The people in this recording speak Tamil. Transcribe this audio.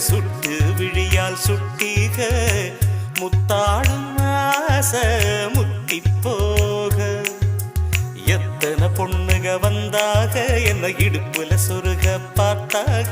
சுட்டு விழியால் சுட்டீக முத்தாடும் ஆசை முத்தி போக எத்தனை பொண்ணுக வந்தாக என்ன இடுப்புல சொருக பார்த்தாக